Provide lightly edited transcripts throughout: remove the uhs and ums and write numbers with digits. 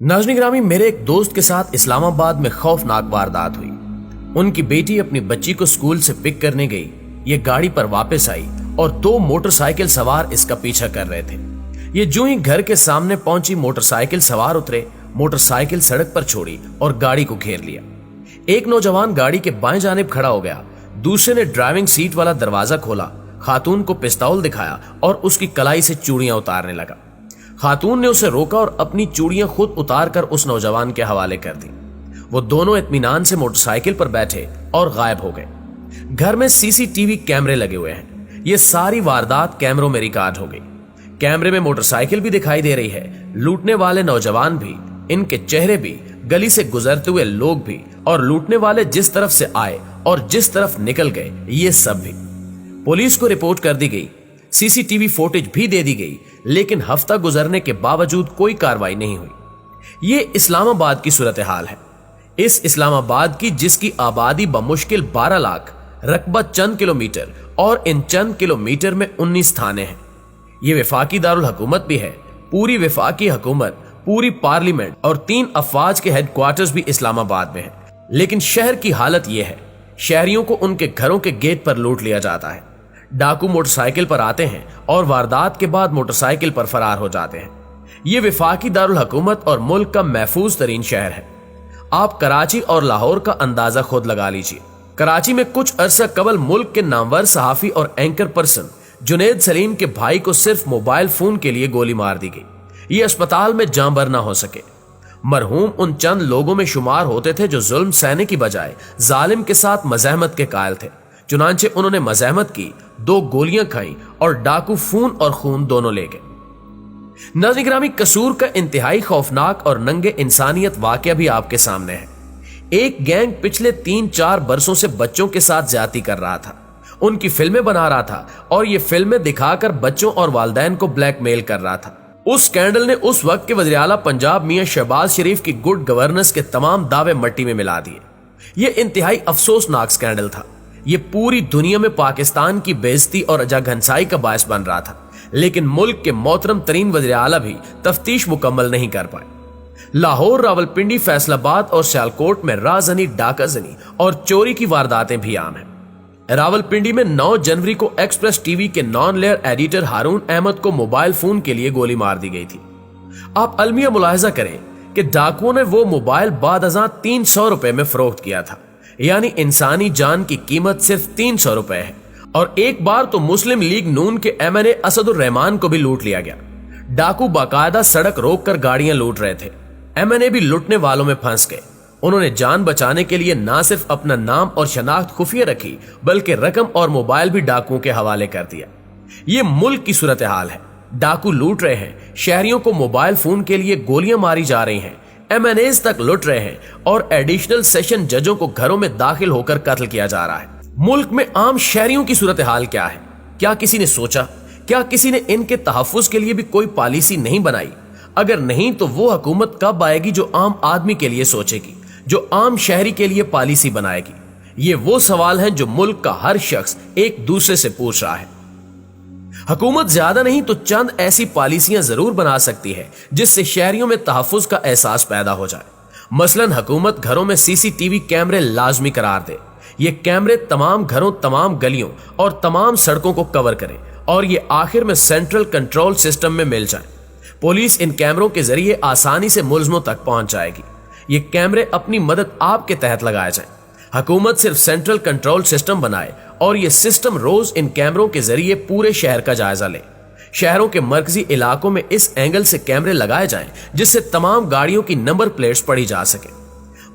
नाज़रीन गिरामी, मेरे एक दोस्त के साथ इस्लामाबाद में खौफनाक वारदात हुई। उनकी बेटी अपनी बच्ची को स्कूल से पिक करने गई। ये गाड़ी पर वापस आई और दो मोटरसाइकिल सवार इसका पीछा कर रहे थे। ये जो ही घर के सामने पहुंची, मोटरसाइकिल सवार उतरे, मोटरसाइकिल सड़क पर छोड़ी और गाड़ी को घेर लिया। एक नौजवान गाड़ी के बाएं जानिब खड़ा हो गया, दूसरे ने ड्राइविंग सीट वाला दरवाजा खोला, खातून को पिस्तौल दिखाया और उसकी कलाई से चूड़ियां उतारने लगा। खातून ने उसे रोका और अपनी चूड़ियां खुद उतार कर उस नौजवान के हवाले कर दी। वो दोनों इत्मीनान से मोटरसाइकिल पर बैठे और गायब हो गए। घर में सीसीटीवी कैमरे लगे हुए हैं। ये सारी वारदात कैमरों में रिकॉर्ड हो गई। कैमरे में मोटरसाइकिल भी दिखाई दे रही है, लूटने वाले नौजवान भी, इनके चेहरे भी, गली से गुजरते हुए लोग भी, और लूटने वाले जिस तरफ से आए और जिस तरफ निकल गए, ये सब भी। पुलिस को रिपोर्ट कर दी गई, सीसीटीवी फुटेज भी दे दी गई, लेकिन हफ्ता गुजरने के बावजूद कोई कार्रवाई नहीं हुई। ये इस्लामाबाद की सूरत हाल है। इस इस्लामाबाद की, जिसकी आबादी बमुश्किल 12 लाख, रकबा चंद किलोमीटर, और इन चंद किलोमीटर में 19 थाने हैं। ये वफाकी दारुल हुकूमत भी है। पूरी वफाकी हुकूमत, पूरी पार्लियामेंट और 3 अफवाज के हेडक्वार्टर्स भी इस्लामाबाद में है। लेकिन शहर की हालत यह है, शहरियों को उनके घरों के गेट पर लूट लिया जाता है। डाकू मोटरसाइकिल पर आते हैं और वारदात के बाद मोटरसाइकिल पर फरार हो जाते हैं। ये वफाकी दारुल हुकूमत और मुल्क का महफूज तरीन शहर है। आप कराची और लाहौर का अंदाजा खुद लगा लीजिए। कराची में कुछ अरसा कबल मुल्क के नामवर सहाफी और एंकर पर्सन जुनेद सलीम के भाई को सिर्फ मोबाइल फोन के लिए गोली मार दी गई। ये अस्पताल में जान भर ना हो सके। मरहूम उन चंद लोगों में शुमार होते थे जो जुल्म सहने की बजाय जालिम के साथ मज़ाहमत के कायल थे। चुनांचे उन्होंने मज़ाहमत की, 2 गोलियां खाई और डाकू खून और खून दोनों ले गए। नाज़रीन गिरामी, कसूर का इंतहाई खौफनाक और नंगे इंसानियत वाकया भी आपके सामने है। एक गैंग पिछले 3-4 बरसों से बच्चों के साथ ज्यादती कर रहा था, उनकी फिल्में बना रहा था और ये फिल्में दिखाकर बच्चों और वालिदैन को ब्लैकमेल कर रहा था। उस स्कैंडल ने उस वक्त के वज़ीर आला पंजाब मियां शहबाज शरीफ की गुड गवर्नेंस के तमाम दावे मट्टी में मिला दिए। ये इंतहाई अफसोसनाक स्कैंडल था। ये पूरी दुनिया में पाकिस्तान की बेइज्जती और अजाघनसाई का बायस बन रहा था, लेकिन मुल्क के मोहतरम तरीन वज़ीर आला भी तफ्तीश मुकम्मल नहीं कर पाए। लाहौर, रावलपिंडी, फैसलाबाद और सियालकोट में राजनी, डाकाजनी और चोरी की वारदातें भी आम हैं। रावलपिंडी में 9 जनवरी को एक्सप्रेस टीवी के नॉन लेयर एडिटर हारून अहमद को मोबाइल फोन के लिए गोली मार दी गई थी। आप अलमिया मुलाहिजा करें कि डाकुओं ने वो मोबाइल बाद अज़ां 300 रुपए में फरोख्त किया था। यानी इंसानी जान की कीमत सिर्फ 300 रुपए है। और एक बार तो मुस्लिम लीग नून के MNA असदुर रहमान को भी लूट लिया गया। डाकू बाकायदा सड़क रोक कर गाड़ियां लूट रहे थे। MNA भी लूटने वालों में फंस गए। उन्होंने जान बचाने के लिए ना सिर्फ अपना नाम और शनाख्त खुफिया रखी, बल्कि रकम और मोबाइल भी डाकुओं के हवाले कर दिया। ये मुल्क की सूरत हाल है। डाकू लूट रहे हैं, शहरियों को मोबाइल फोन के लिए गोलियां मारी जा रही हैं, MNAs तक लुट रहे हैं और एडिशनल सेशन जजों को घरों में दाखिल होकर कत्ल किया जा रहा है। मुल्क में आम शहरियों की सूरत हाल क्या है? क्या किसी ने सोचा? क्या किसी ने इनके तहफ्फुज के लिए भी कोई पॉलिसी नहीं बनाई? अगर नहीं, तो वो हुकूमत कब आएगी जो आम आदमी के लिए सोचेगी, जो आम शहरी के लिए पॉलिसी बनाएगी? ये वो सवाल हैं जो मुल्क का हर शख्स एक दूसरे से पूछ रहा है। हुकूमत ज्यादा नहीं तो चंद ऐसी पॉलिसियां जरूर बना सकती है जिससे शहरियों में तहफ्फुज का एहसास पैदा हो जाए। मसलन हुकूमत घरों में सीसीटीवी कैमरे लाजमी करार दे। ये कैमरे तमाम घरों, तमाम गलियों और तमाम सड़कों को कवर करें और ये आखिर में सेंट्रल कंट्रोल सिस्टम में मिल जाए। पुलिस इन कैमरों के जरिए आसानी से मुलजमों तक पहुंच जाएगी। ये कैमरे अपनी मदद आपके तहत लगाए जाए। हुकूमत सिर्फ सेंट्रल कंट्रोल सिस्टम बनाए और ये सिस्टम रोज इन कैमरों के जरिए पूरे शहर का जायजा ले। शहरों के मरकजी इलाकों में इस एंगल से कैमरे लगाए जाएं जिससे तमाम गाड़ियों की नंबर प्लेट्स पढ़ी जा सके।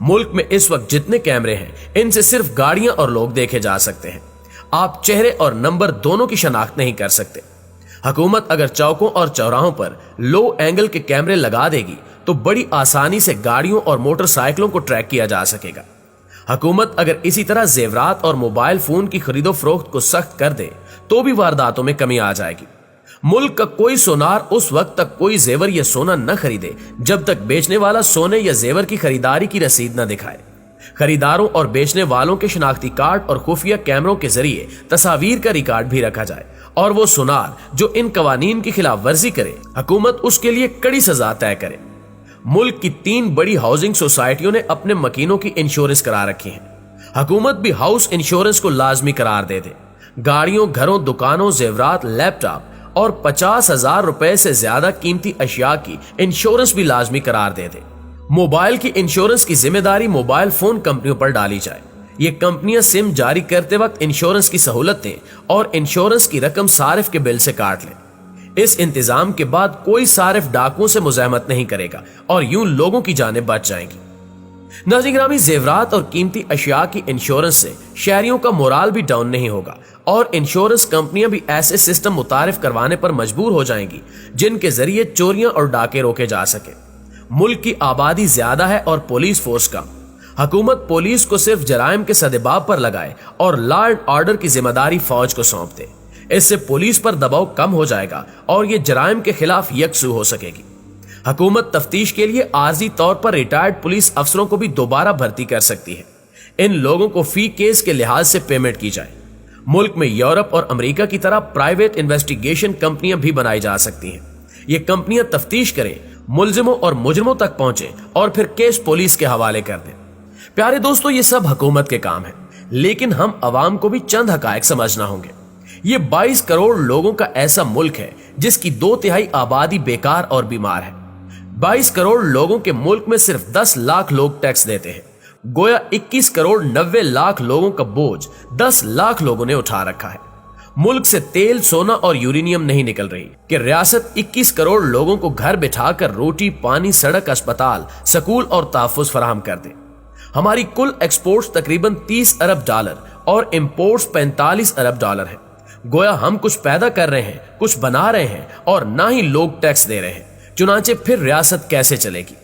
मुल्क में इस वक्त जितने कैमरे हैं, इनसे सिर्फ गाड़ियां और लोग देखे जा सकते हैं। आप चेहरे और नंबर दोनों की शनाख्त नहीं कर सकते। हुकूमत अगर चौकों और चौराहों पर लो एंगल के कैमरे लगा देगी तो बड़ी आसानी से गाड़ियों और मोटरसाइकिलों को ट्रैक किया जा सकेगा। हुकूमत अगर इसी तरह जेवरात और मोबाइल फोन की खरीदो फरोख्त को सख्त कर दे तो भी वारदातों में कमी आ जाएगी। मुल्क का कोई सोनार उस वक्त तक कोई जेवर या सोना न खरीदे जब तक बेचने वाला सोने या जेवर की खरीदारी की रसीद न दिखाए। खरीदारों और बेचने वालों के शनाख्ती कार्ड और खुफिया कैमरों के जरिए तस्वीर का रिकॉर्ड भी रखा जाए और वो सुनार जो इन कवानीन की खिलाफ वर्जी करे, हुकूमत उसके लिए कड़ी सजा तय करे। मुल्क की 3 बड़ी हाउसिंग सोसाइटियों ने अपने मकीनों की इंश्योरेंस करा रखी है। हुकूमत भी हाउस इंश्योरेंस को लाजमी करार दे दे। गाड़ियों, घरों, दुकानों, जेवरात, लैपटॉप और 50,000 रुपए से ज्यादा कीमती अशिया की इंश्योरेंस भी लाजमी करार दे दे। मोबाइल की इंश्योरेंस की जिम्मेदारी मोबाइल फोन कंपनियों पर डाली जाए। ये कंपनियां सिम जारी करते वक्त इंश्योरेंस की सहूलत दें और इंश्योरेंस की रकम सारिफ के बिल से काट लें। इस इंतजाम के बाद कोई सारिफ डाकुओं से मुज़ाहमत नहीं करेगा और यूं लोगों की जानें बच जाएंगी। नाज़रीन ग्रामी, जेवरात और कीमती अशिया की इंश्योरेंस से शहरियों का मोराल भी डाउन नहीं होगा और इंश्योरेंस कंपनियां भी ऐसे सिस्टम मुतारिफ करवाने पर मजबूर हो जाएंगी जिनके जरिए चोरियां और डाके रोके जा सके। मुल्क की आबादी ज्यादा है और पुलिस फोर्स कम। हुकूमत पुलिस को सिर्फ जराइम के सदेबाब पर लगाए और लॉ एंड ऑर्डर की जिम्मेदारी फौज को सौंप दे। इससे पुलिस पर दबाव कम हो जाएगा और ये जराइम के खिलाफ यकसू हो सकेगी। हुकूमत तफ्तीश के लिए आर्जी तौर पर रिटायर्ड पुलिस अफसरों को भी दोबारा भर्ती कर सकती है। इन लोगों को फी केस के लिहाज से पेमेंट की जाए। मुल्क में यूरोप और अमेरिका की तरह प्राइवेट इन्वेस्टिगेशन कंपनियां भी बनाई जा सकती हैं। ये कंपनियां तफ्तीश करें, मुलजिमों और मुजरिमों तक पहुंचे और फिर केस पुलिस के हवाले कर दें। प्यारे दोस्तों, ये सब हुकूमत के काम है, लेकिन हम अवाम को भी चंद हकायक समझना होंगे। ये 22 करोड़ लोगों का ऐसा मुल्क है जिसकी 2/3 आबादी बेकार और बीमार है। 22 करोड़ लोगों के मुल्क में सिर्फ 10 लाख लोग टैक्स देते हैं। गोया 21 करोड़ 90 लाख लोगों का बोझ 10 लाख लोगों ने उठा रखा है। मुल्क से तेल, सोना और यूरेनियम नहीं निकल रही कि रियासत 21 करोड़ लोगों को घर बिठाकर रोटी, पानी, सड़क, अस्पताल, स्कूल और तहफ्फुज़ फराहम कर दे। हमारी कुल एक्सपोर्ट्स तकरीबन 30 अरब डॉलर और इंपोर्ट्स 45 अरब डॉलर है। गोया हम कुछ पैदा कर रहे हैं, कुछ बना रहे हैं और ना ही लोग टैक्स दे रहे हैं। चुनांचे फिर रियासत कैसे चलेगी?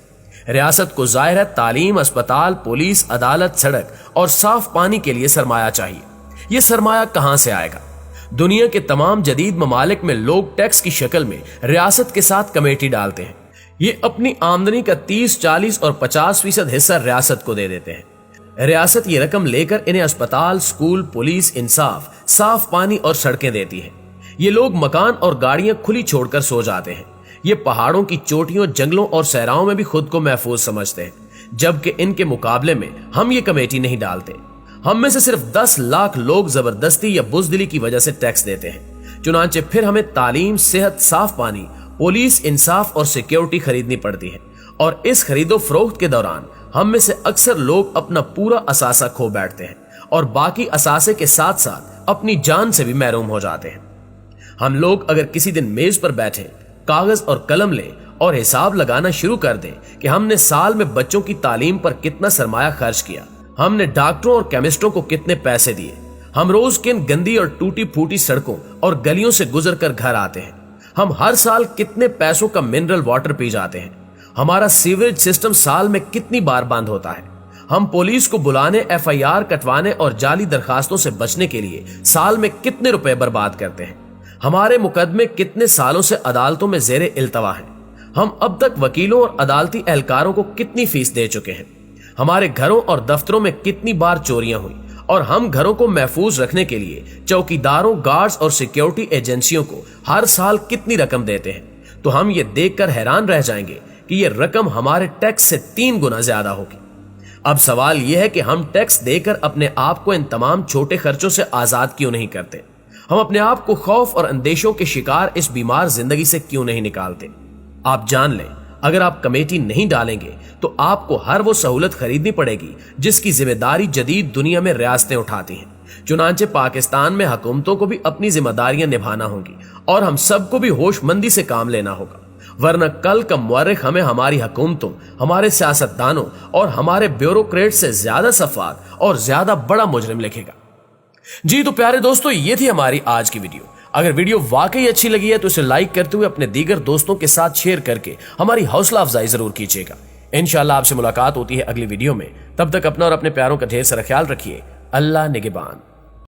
रियासत को जाहिर है तालीम, अस्पताल, पुलिस, अदालत, सड़क और साफ पानी के लिए सरमाया चाहिए। ये सरमाया कहां से आएगा? दुनिया के तमाम जदीद ममालिक में लोग टैक्स की शक्ल में रियासत के साथ कमेटी डालते हैं। ये अपनी आमदनी का 30, 40 और 50% हिस्सा रियासत को दे देते हैं। रियासत ये रकम लेकर इन्हें अस्पताल, स्कूल, पुलिस, इंसाफ, साफ पानी और सड़कें देती है। ये लोग मकान और गाड़ियां खुली छोड़कर सो जाते हैं। ये पहाड़ों की चोटियों, जंगलों और सहराओं में भी खुद को महफूज समझते हैं, जबकि इनके मुकाबले में हम ये कमेटी नहीं डालते। हम में से सिर्फ 10 लाख लोग जबरदस्ती या बुजदिली की वजह से टैक्स देते हैं। चुनांचे फिर हमें तालीम, सेहत, साफ पानी, पुलिस, इंसाफ और सिक्योरिटी खरीदनी पड़ती है और इस खरीदो फरोख्त के दौरान हम में से अक्सर लोग अपना पूरा असासा खो बैठते हैं और बाकी असासे के साथ साथ अपनी जान से भी महरूम हो जाते हैं। हम लोग अगर किसी दिन मेज पर बैठे, कागज और कलम लें और हिसाब लगाना शुरू कर दें कि हमने साल में बच्चों की तालीम पर कितना सरमाया खर्च किया, हमने डॉक्टरों और केमिस्टों को कितने पैसे दिए, हम रोज किन गंदी और टूटी फूटी सड़कों और गलियों से गुजर कर घर आते हैं, हम हर साल कितने पैसों का मिनरल वाटर पी जाते हैं, हमारा सीवरेज सिस्टम साल में कितनी बार बंद होता है, हम पुलिस को बुलाने, FIR कटवाने और जाली दरखास्तों से बचने के लिए साल में कितने रुपए बर्बाद करते हैं, हमारे मुकदमे कितने सालों से अदालतों में ज़ेरे इल्तवा हैं, हम अब तक वकीलों और अदालती एहलकारों को कितनी फीस दे चुके हैं, हमारे घरों और दफ्तरों में कितनी बार चोरियां हुई और हम घरों को महफूज रखने के लिए चौकीदारों, गार्ड्स और सिक्योरिटी एजेंसियों को हर साल कितनी रकम देते हैं। तो हम ये देखकर हैरान रह जाएंगे कि ये रकम हमारे टैक्स से 3 गुना ज्यादा होगी। अब सवाल यह है कि हम टैक्स देकर अपने आप को इन तमाम छोटे खर्चों से आजाद क्यों नहीं करते? हम अपने आप को खौफ और अंदेशों के शिकार इस बीमार जिंदगी से क्यों नहीं निकालते? आप जान लें, अगर आप कमेटी नहीं डालेंगे तो आपको हर वो सहूलत खरीदनी पड़ेगी जिसकी जिम्मेदारी जदीद दुनिया में रियासतें उठाती हैं। चुनांचे पाकिस्तान में हुकूमतों को भी अपनी जिम्मेदारियां निभाना होंगी और हम सबको भी होशमंदी से काम लेना होगा, वरना कल का मुअर्रिख हमें हमारी हुकूमतों, हमारे सियासतदानों और हमारे ब्यूरोक्रेट से ज्यादा सफाक और ज्यादा बड़ा मुजरिम लिखेगा। जी तो प्यारे दोस्तों, ये थी हमारी आज की वीडियो। अगर वीडियो वाकई अच्छी लगी है तो इसे लाइक करते हुए अपने दीगर दोस्तों के साथ शेयर करके हमारी हौसला अफजाई जरूर कीजिएगा। इंशाअल्लाह आपसे मुलाकात होती है अगली वीडियो में। तब तक अपना और अपने प्यारों का ढेर सारा ख्याल रखिए। अल्लाह निगहबान।